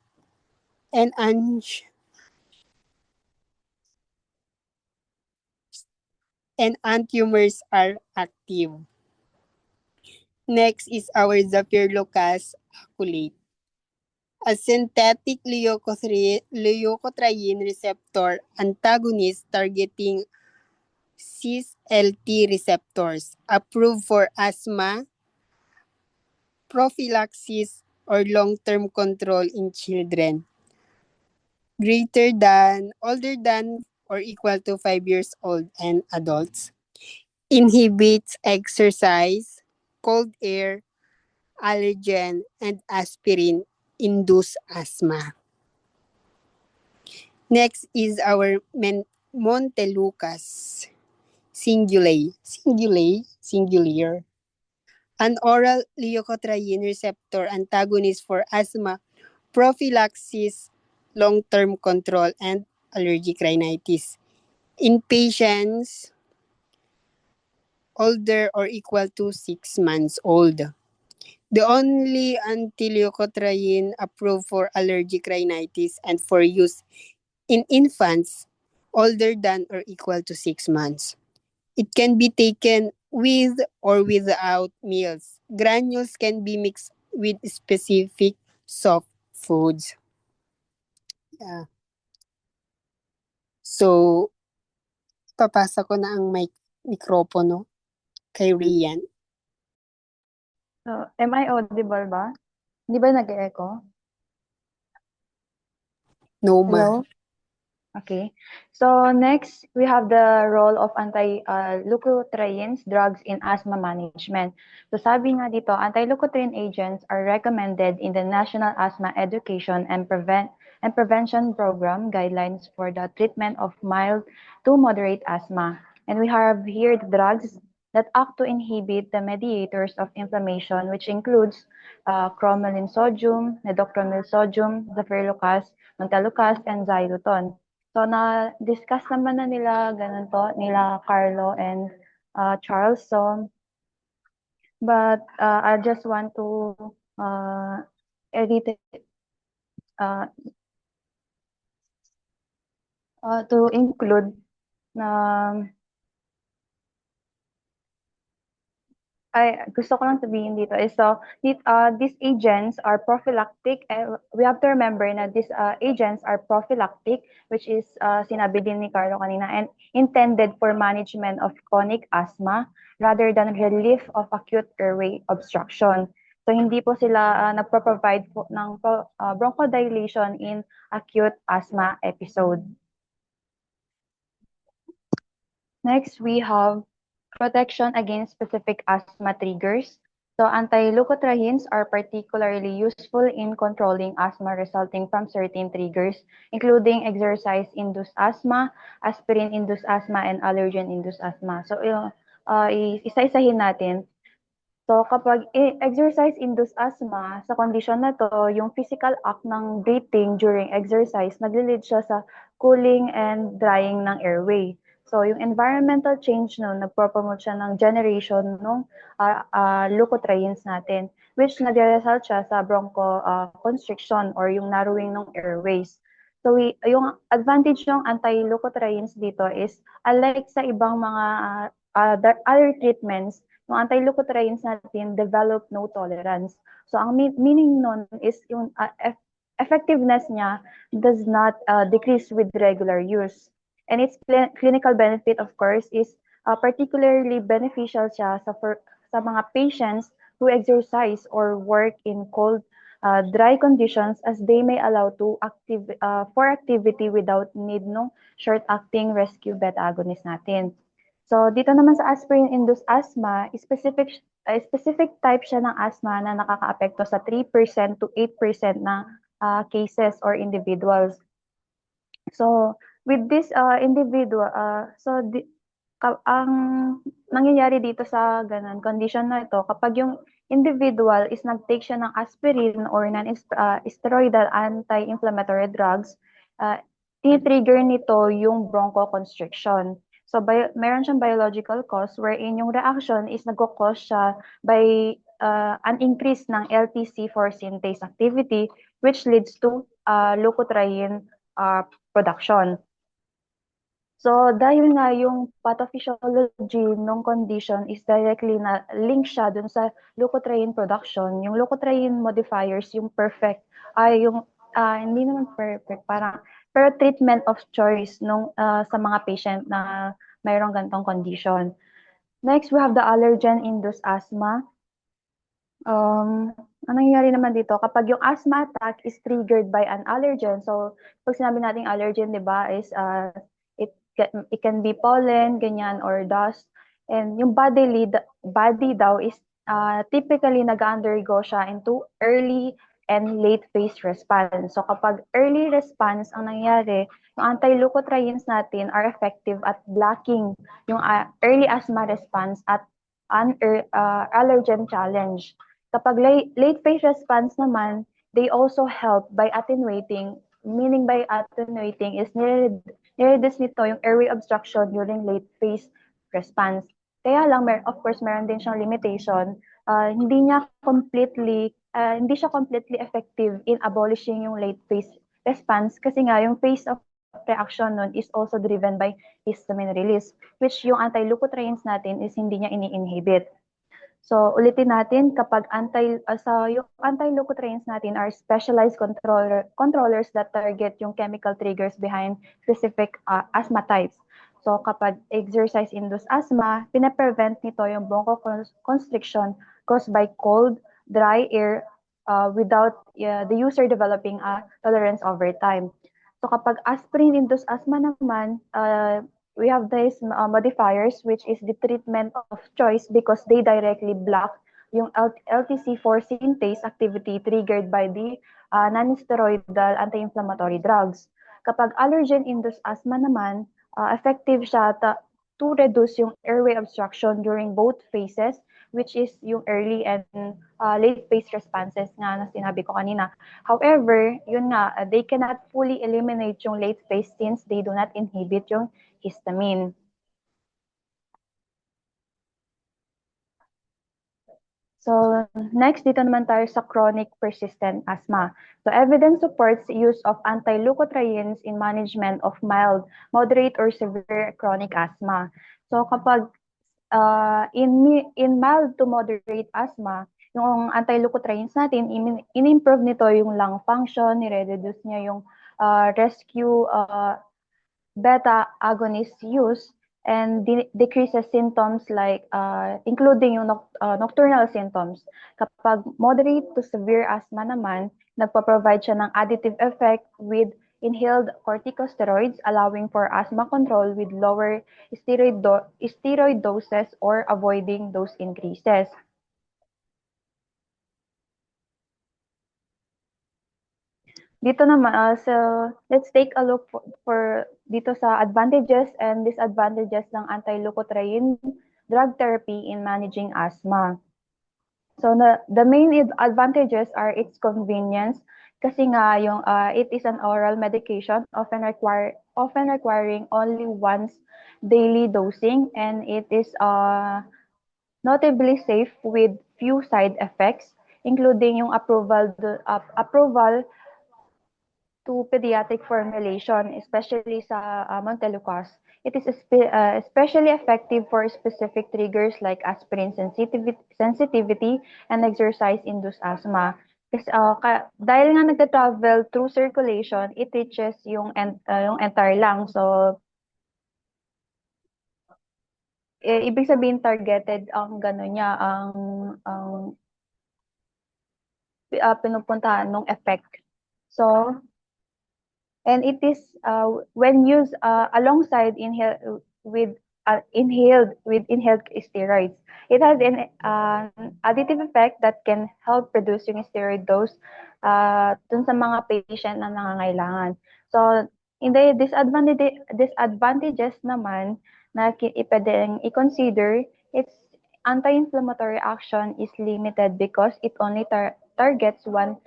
antitumors are active. Next is our Zafirlocas aculate, a synthetic leukotriene receptor antagonist targeting cis-LT receptors, approved for asthma, prophylaxis, or long-term control in children older than or equal to 5 years old and adults. Inhibits exercise, cold air, allergen, and aspirin-induced asthma. Next is our Montelukast singular, an oral leukotriene receptor antagonist for asthma, prophylaxis, long-term control, and allergic rhinitis. In patients older or equal to 6 months old. The only anti-leukotriene approved for allergic rhinitis and for use in infants older than or equal to 6 months. It can be taken with or without meals. Granules can be mixed with specific soft foods. Yeah. So, papasa ko na ang mikropono kay Rian. So, am I audible ba? Hindi ba nag-echo? No, ma. Hello? Okay. So next, we have the role of anti-leukotrienes drugs in asthma management. So sabi nga dito, anti-leukotriene agents are recommended in the National Asthma Education and Prevention Program guidelines for the treatment of mild to moderate asthma. And we have here the drugs that act to inhibit the mediators of inflammation, which includes cromolyn sodium, nedoxamyl sodium, zafirlocas, montelukast, and xylitol. So na-discuss naman na nila ganun po, nila Carlo and Charles. So, but I just want to edit to include na gusto ko lang sabihin dito is so these agents are prophylactic. We have to remember na these agents are prophylactic, which is sinabi din ni Carlo kanina, and intended for management of chronic asthma rather than relief of acute airway obstruction. So hindi po sila nagpo-provide ng bronchodilation in acute asthma episode. Next, we have protection against specific asthma triggers. So anti-leukotrienes are particularly useful in controlling asthma resulting from certain triggers, including exercise-induced asthma, aspirin-induced asthma, and allergen-induced asthma. So isa-isahin natin. So kapag exercise-induced asthma, sa condition na to, yung physical act ng breathing during exercise, nagli-lead siya sa cooling and drying ng airway. So yung environmental change nun, nagpo-promote siya ng generation ng leukotrienes natin, which nagre-result siya sa bronchoconstriction or yung narrowing ng airways. So yung advantage ng anti-leukotrienes dito is, unlike sa ibang mga other treatments, yung anti-leukotrienes natin develop no tolerance. So ang meaning nun is yung effectiveness niya does not decrease with regular use. And its clinical benefit, of course, is particularly beneficial siya sa mga patients who exercise or work in cold, dry conditions, as they may allow for activity without need ng short-acting rescue beta agonist natin. So dito naman sa aspirin-induced asthma, specific type siya ng asthma na nakakaapekto sa 3% to 8% ng cases or individuals. So with this individual, ang nangyayari dito sa ganun condition na ito, kapag yung individual is nag-take siya ng aspirin or non-steroidal anti-inflammatory drugs, trigger nito yung bronchoconstriction. So meron siyang biological cause wherein yung reaction is nagko-cause siya by an increase ng LTC4 synthase activity, which leads to leukotriene production. So dahil nga yung pathophysiology ng condition is directly na link siya dun sa leukotriene production, yung leukotriene modifiers, yung perfect, yung hindi naman perfect, parang pero treatment of choice nung sa mga patient na mayroong ganitong condition. Next, we have the allergen-induced asthma. Ang nangyayari naman dito, kapag yung asthma attack is triggered by an allergen, so pag sinabi nating allergen, di ba, is it can be pollen, ganyan, or dust. And yung body daw is typically nag-undergo siya into early and late phase response. So kapag early response ang nangyayari, yung anti-leukotrienes natin are effective at blocking yung early asthma response at an allergen challenge. Kapag late phase response naman, they also help by attenuating, meaning by attenuating is nire-reduce nito yung airway obstruction during late phase response. Kaya lang, of course, meron din siyang limitation. Hindi siya completely effective in abolishing yung late phase response kasi nga yung phase of reaction nun is also driven by histamine release, which yung anti-leukotrienes natin is hindi niya ini-inhibit. So ulitin natin, kapag yung anti-leukotrienes natin are specialized controllers that target yung chemical triggers behind specific asthma types. So kapag exercise-induced asthma, pinaprevent nito yung bronchoconstriction caused by cold, dry air without the user developing a tolerance over time. So kapag aspirin-induced asthma naman, we have these modifiers, which is the treatment of choice because they directly block yung LTC4 synthase activity triggered by the non-steroidal anti-inflammatory drugs. Kapag allergen-induced asthma naman, effective siya to reduce yung airway obstruction during both phases, which is yung early and late phase responses nga na sinabi ko kanina. However, yun nga, they cannot fully eliminate yung late phase since they do not inhibit yung histamine. So next, dito naman tayo sa chronic persistent asthma. So evidence supports the use of anti-leukotrienes in management of mild, moderate, or severe chronic asthma. So kapag in mild to moderate asthma, yung anti-leukotrienes natin, in-improve nito yung lung function, nire-reduce niya yung rescue beta agonist use and decreases symptoms like including yung nocturnal symptoms. Kapag moderate to severe asthma naman, nagpa-provide siya ng additive effect with inhaled corticosteroids allowing for asthma control with lower steroid doses or avoiding dose increases. Dito naman, so let's take a look for dito sa advantages and disadvantages ng anti-leukotriene drug therapy in managing asthma. So the main advantages are its convenience kasi nga yung it is an oral medication often requiring only once daily dosing, and it is notably safe with few side effects, including yung approval to pediatric formulation, especially sa Montelukast. It is especially effective for specific triggers like aspirin sensitivity and exercise-induced asthma. Kasi, dahil nga nagta-travel through circulation, it reaches yung entire lung. So, ibig sabihin targeted ang gano'n niya, ang pinupuntahan ng effect. So, and it is when used alongside inhaled steroids, it has an additive effect that can help reduce yung steroid dose dun sa mga patient na nangangailangan. So In the disadvantages naman na pwedeng i-consider, its anti-inflammatory action is limited because it only targets one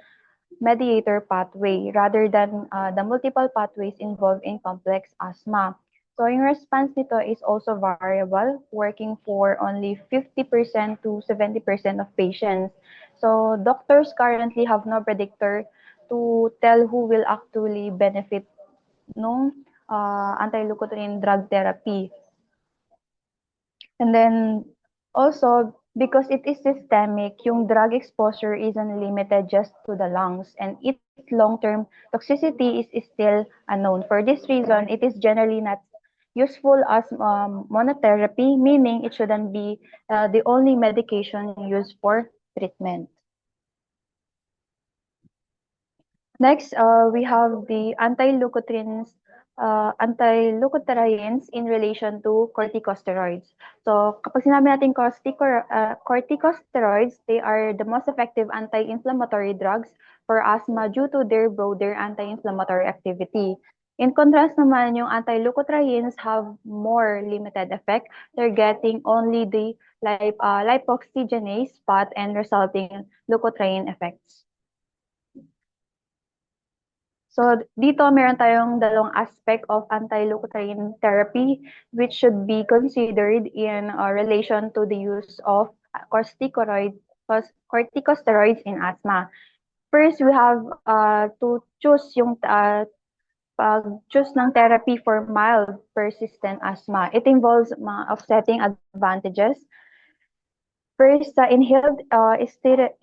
mediator pathway rather than the multiple pathways involved in complex asthma. So yung response nito is also variable, working for only 50% to 70% of patients. So doctors currently have no predictor to tell who will actually benefit nung anti-leukotriene drug therapy. And then also, because it is systemic, yung drug exposure isn't limited just to the lungs, and its long-term toxicity is still unknown. For this reason, it is generally not useful as monotherapy, meaning it shouldn't be the only medication used for treatment. Next, we have the anti-leukotrienes in relation to corticosteroids. So, kapag sinabi natin corticosteroids, they are the most effective anti-inflammatory drugs for asthma due to their broader anti-inflammatory activity. In contrast naman, yung anti-leukotrienes have more limited effect. They're getting only the lipoxygenase path and resulting leukotriene effects. So dito meron tayong dalawang aspect of anti-leukotriene therapy which should be considered in relation to the use of corticosteroids in asthma. First, we have to choose yung pag-choose ng therapy for mild persistent asthma. It involves mga offsetting advantages. First, sa inhaled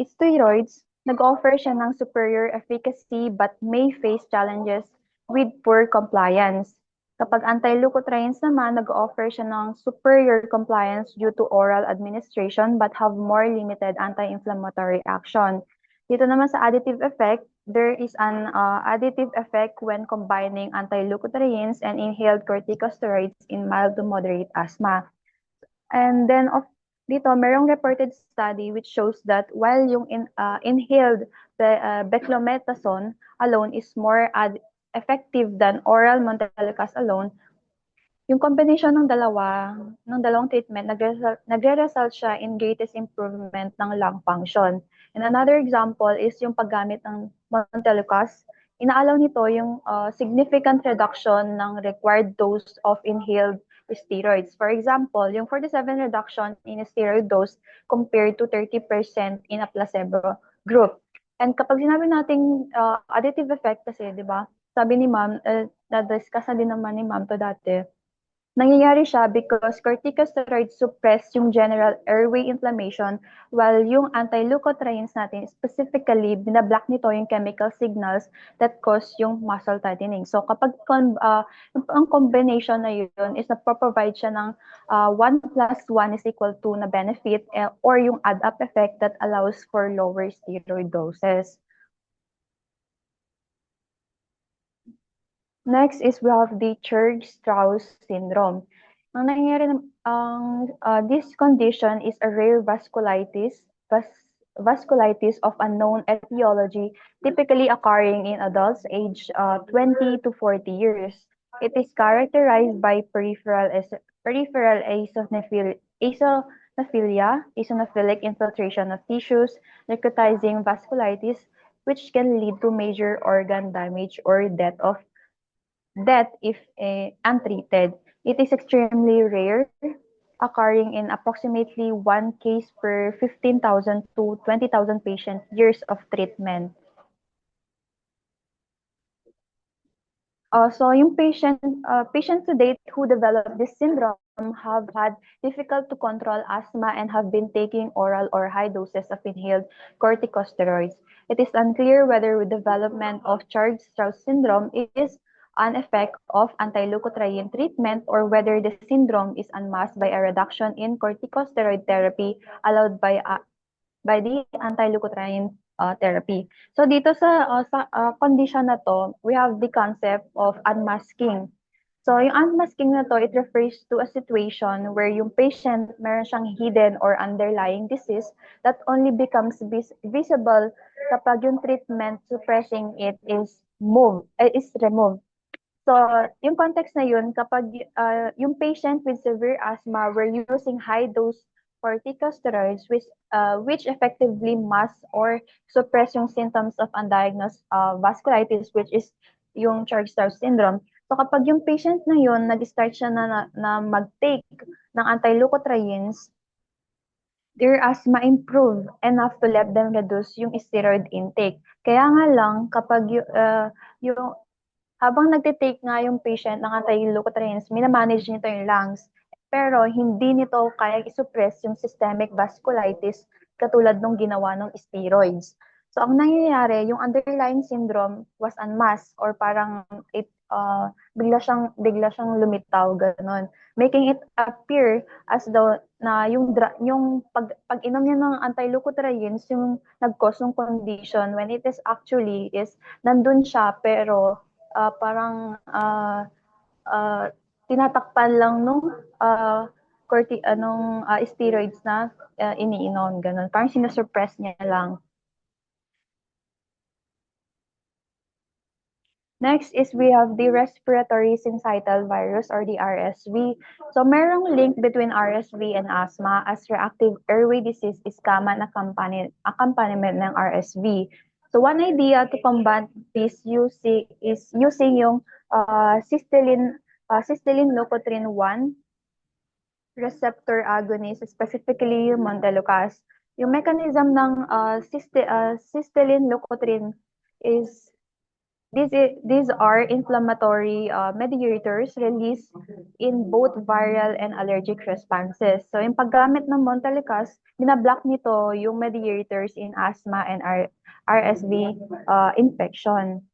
steroids, nag-offer siya ng superior efficacy but may face challenges with poor compliance. Kapag anti-leukotrienes naman, nag-offer siya ng superior compliance due to oral administration but have more limited anti-inflammatory action. Dito naman sa additive effect, there is an additive effect when combining anti-leukotrienes and inhaled corticosteroids in mild to moderate asthma. And then dito, merong reported study which shows that while yung inhaled beclomethasone alone is more effective than oral montelukast alone, yung combination ng dalawang treatment, nagre-result siya in greatest improvement ng lung function. And another example is yung paggamit ng montelukast. Inaalaw nito yung significant reduction ng required dose of inhaled steroids. For example, yung 47 reduction in steroid dose compared to 30% in a placebo group. And kapag sinabi nating additive effect kasi, di ba? Sabi ni ma'am, na-discuss na din naman ni ma'am to dati, nangyayari siya because corticosteroids suppress yung general airway inflammation while yung anti-leukotrienes natin, specifically, binablock nito yung chemical signals that cause yung muscle tightening. So kapag ang combination na yun is na-provide siya ng 1 plus 1 is equal to na benefit or yung add-up effect that allows for lower steroid doses. Next is we have the Churg-Strauss syndrome. Ang nangyayari this condition is a rare vasculitis of unknown etiology, typically occurring in adults aged 20 to 40 years. It is characterized by peripheral eosinophilic infiltration of tissues, necrotizing vasculitis, which can lead to major organ damage or death if untreated. It is extremely rare, occurring in approximately 1 case per 15,000 to 20,000 patient years of treatment. So yung patients to date who develop this syndrome have had difficult to control asthma and have been taking oral or high doses of inhaled corticosteroids. It is unclear whether the development of Churg-Strauss syndrome is an effect of anti-leukotriene treatment or whether the syndrome is unmasked by a reduction in corticosteroid therapy allowed by the anti-leukotriene therapy. So dito sa condition na to, we have the concept of unmasking. So yung unmasking na to, it refers to a situation where yung patient meron siyang hidden or underlying disease that only becomes visible kapag yung treatment suppressing it is removed. So, yung context na yun, kapag yung patient with severe asthma were using high-dose corticosteroids which effectively mask or suppress yung symptoms of undiagnosed vasculitis, which is yung Churg-Strauss syndrome. So, kapag yung patient na yun, nag-start siya na mag-take ng anti-leukotrienes, their asthma improved enough to let them reduce yung steroid intake. Kaya nga lang, kapag yung habang nagte-take nga yung patient ng anti-leukotrienes, minamanage nito yung lungs. Pero hindi nito kaya i-suppress yung systemic vasculitis katulad nung ginawa ng steroids. So, ang nangyayari, yung underlying syndrome was unmasked or parang bigla siyang lumitaw, ganun. Making it appear as though na yung pag-inom niya ng anti-leukotrienes yung nag-cause ng condition when it is actually is nandun siya pero parang tinatakpan lang nung steroids na iniinom, ganun. Parang sinusuppress niya lang. Next is we have the respiratory syncytial virus or the RSV. So merong link between RSV and asthma as reactive airway disease is common accompaniment ng RSV. So one idea to combat this is using yung cysteine leukotriene 1 receptor agonist, specifically yung montelukast. Yung mechanism ng cysteine leukotriene is these are inflammatory mediators released in both viral and allergic responses. So, yung paggamit ng montelukast, binablock nito yung mediators in asthma and RSV infection.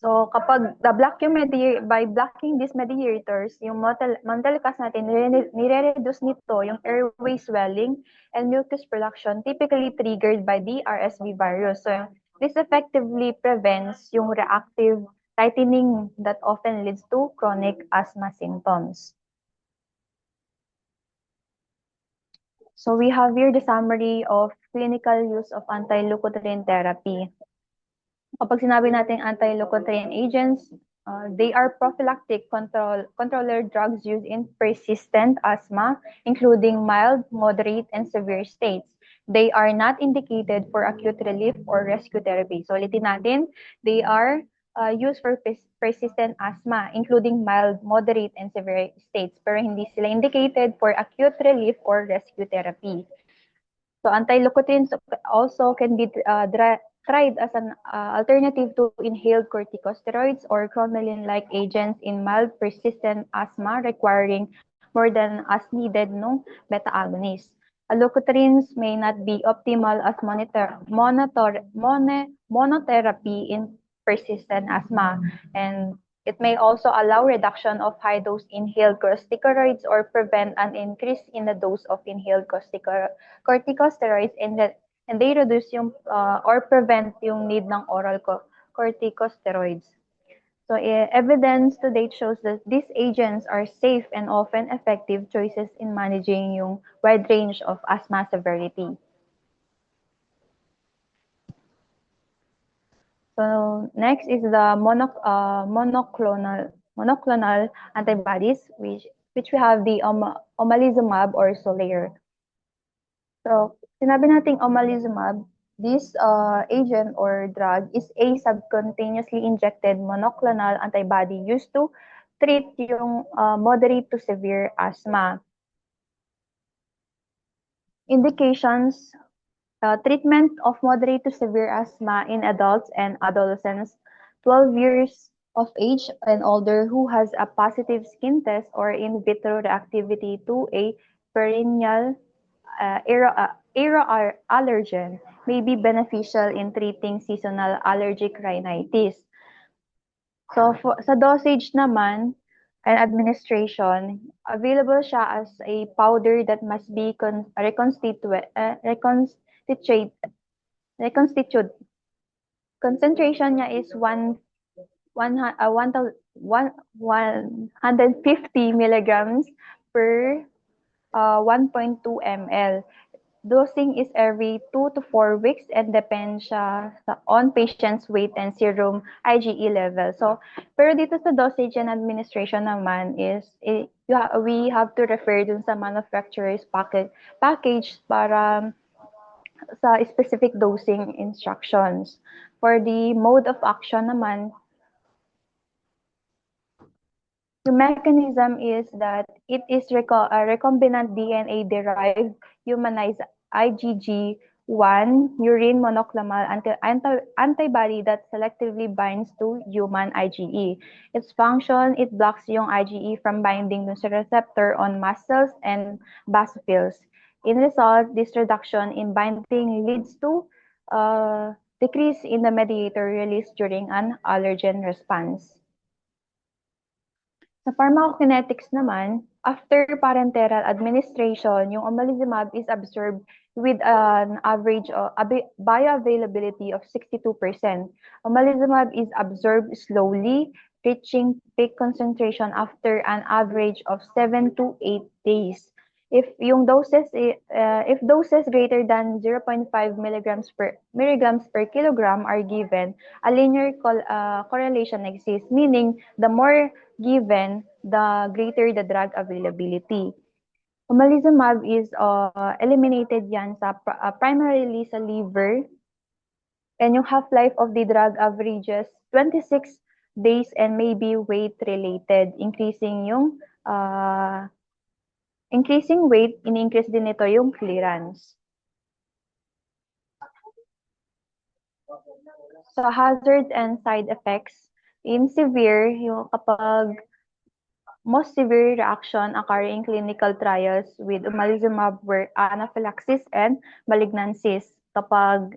So, kapag block yung by blocking these mediators, yung montelukast natin, nire-reduce nito yung airway swelling and mucus production typically triggered by the RSV virus. So, this effectively prevents yung reactive tightening that often leads to chronic asthma symptoms. So we have here the summary of clinical use of anti-leukotriene therapy. Kapag sinabi natin anti-leukotriene agents, they are prophylactic controller drugs used in persistent asthma, including mild, moderate, and severe states. They are not indicated for acute relief or rescue therapy. So ulitin natin, they are used for persistent asthma, including mild, moderate, and severe states, pero hindi sila indicated for acute relief or rescue therapy. So anti-leukotrienes also can be tried as an alternative to inhaled corticosteroids or cromolyn-like agents in mild persistent asthma requiring more than as needed nung beta-agonists. Leukotrienes may not be optimal as monotherapy in persistent asthma, and it may also allow reduction of high-dose inhaled corticosteroids or prevent an increase in the dose of inhaled corticosteroids and they reduce yung or prevent yung need ng oral corticosteroids. So evidence to date shows that these agents are safe and often effective choices in managing yung wide range of asthma severity. So next is the monoclonal antibodies, which we have the omalizumab or Xolair. So sinabi nating omalizumab, this agent or drug is a subcutaneously injected monoclonal antibody used to treat yung moderate to severe asthma. Indications, treatment of moderate to severe asthma in adults and adolescents 12 years of age and older who has a positive skin test or in vitro reactivity to a perennial allergen may be beneficial in treating seasonal allergic rhinitis. So sa dosage naman and administration, available siya as a powder that must be reconstituted. Concentration niya is 150 milligrams per 1.2 ml. Dosing is every 2 to 4 weeks and depends siya on patient's weight and serum IgE level. So, pero dito sa dosage and administration naman is we have to refer dun sa manufacturer's package para sa specific dosing instructions. For the mode of action naman, the mechanism is that it is a recombinant DNA-derived humanized IgG1 urine monoclonal antibody that selectively binds to human IgE. Its function, it blocks yung IgE from binding dun sa receptor on mast cells and basophils. In result, this reduction in binding leads to decrease in the mediator release during an allergen response. Sa pharmacokinetics naman, after parenteral administration, yung omalizumab is absorbed with an average bioavailability of 62%. Omalizumab is absorbed slowly, reaching peak concentration after an average of 7 to 8 days. If doses greater than 0.5 milligrams per kilogram are given, a linear correlation exists, meaning the more given, the greater the drug availability. Omalizumab is eliminated yan sa primarily sa liver, and yung half-life of the drug averages 26 days and may be weight related, increasing weight, in-increase din nito yung clearance. So hazards and side effects, in severe, yung kapag most severe reaction occurring in clinical trials with omalizumab were anaphylaxis and malignancies. Kapag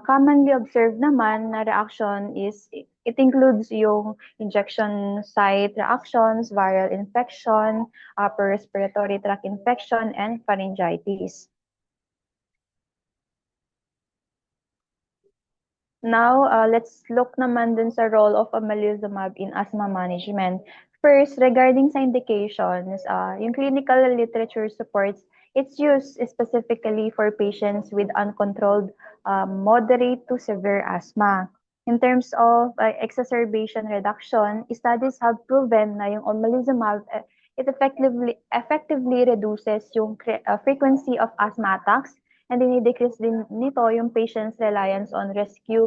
commonly observed naman na reaction is, it includes yung injection site reactions, viral infection, upper respiratory tract infection, and pharyngitis. Now, let's look naman dun sa role of omalizumab in asthma management. First, regarding sa indications, yung clinical literature supports its use specifically for patients with uncontrolled moderate to severe asthma. In terms of exacerbation reduction, studies have proven na yung omalizumab it effectively reduces yung frequency of asthma attacks, and dinidecrease din nito yung patient's reliance on rescue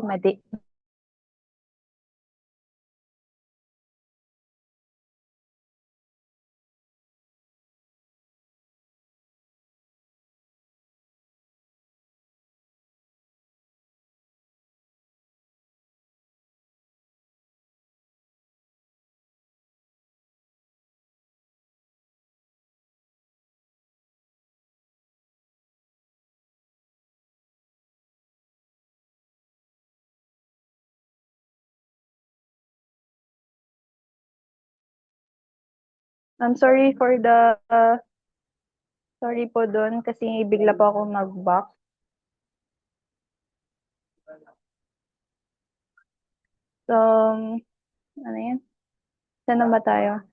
I'm sorry for the sorry po doon kasi bigla po ako mag-back. So, ano yan? Saan na ba tayo?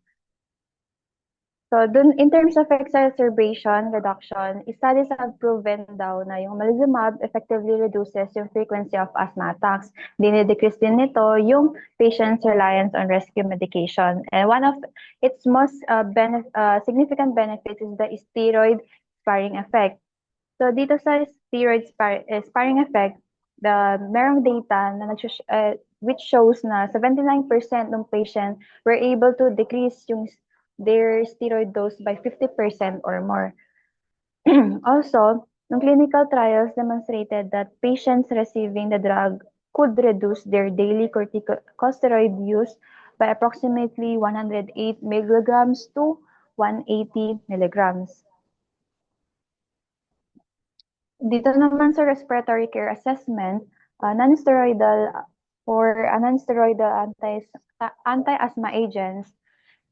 So, dun, in terms of exacerbation reduction, studies have proven daw na yung omalizumab effectively reduces yung frequency of asthma attacks. Dinidecrease din nito yung patient's reliance on rescue medication. And one of its most significant benefits is the steroid sparing effect. So, dito sa steroid sparing effect, merong data na which shows na 79% ng patient were able to decrease their steroid dose by 50% or more. Also, the clinical trials demonstrated that patients receiving the drug could reduce their daily corticosteroid use by approximately 108 milligrams to 180 milligrams. Dito naman sa respiratory care assessment, non-steroidal or non-steroidal anti-asthma agents,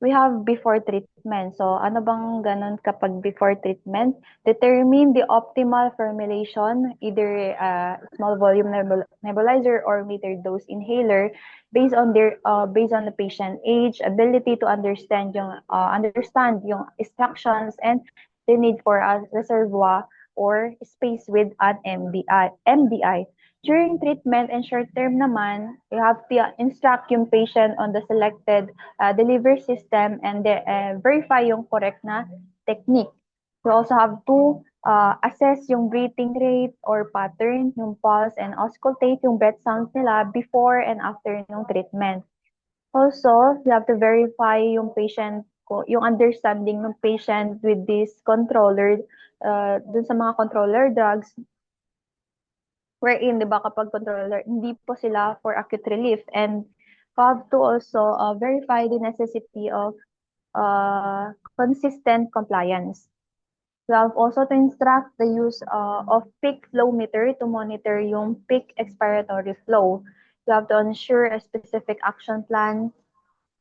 we have before treatment. So, ano bang ganun kapag before treatment? Determine the optimal formulation, either small volume nebulizer or metered dose inhaler based on the patient age, ability to understand yung instructions, and the need for a reservoir or space with an MDI. During treatment and short term naman, you have to instruct yung patient on the selected delivery system and verify yung correct na technique. You also have to assess yung breathing rate or pattern, yung pulse, and auscultate yung breath sounds nila before and after yung treatment. Also, you have to verify yung patient yung understanding ng patient with this controller, dun sa mga controller drugs, wherein, di ba, kapag controller, hindi po sila for acute relief. And you have to also verify the necessity of consistent compliance. You have also to instruct the use of peak flow meter to monitor yung peak expiratory flow. You have to ensure a specific action plan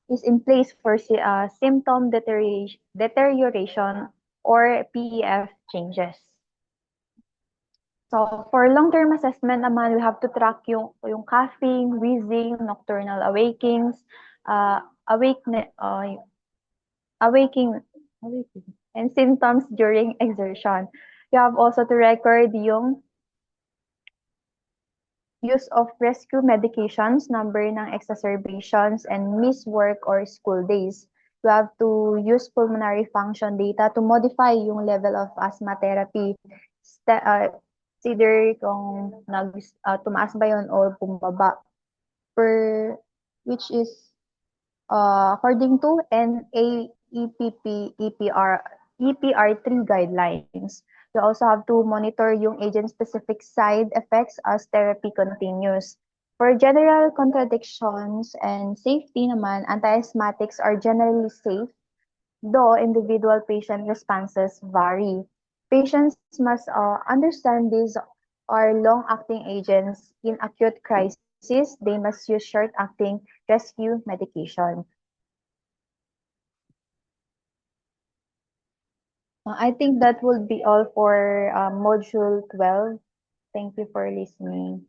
is in place for symptom deterioration or PEF changes. So for long-term assessment naman, we have to track yung coughing, wheezing, nocturnal awakings, awaking, and symptoms during exertion. You have also to record yung use of rescue medications, number ng exacerbations, and missed work or school days. You have to use pulmonary function data to modify yung level of asthma therapy. Consider kung tumaas ba yun or bumaba, which is according to EPR3 guidelines. You also have to monitor yung agent-specific side effects as therapy continues. For general contradictions and safety naman, anti-asthmatics are generally safe, though individual patient responses vary. Patients must understand these are long-acting agents. In acute crisis, they must use short-acting rescue medication. I think that would be all for Module 12. Thank you for listening.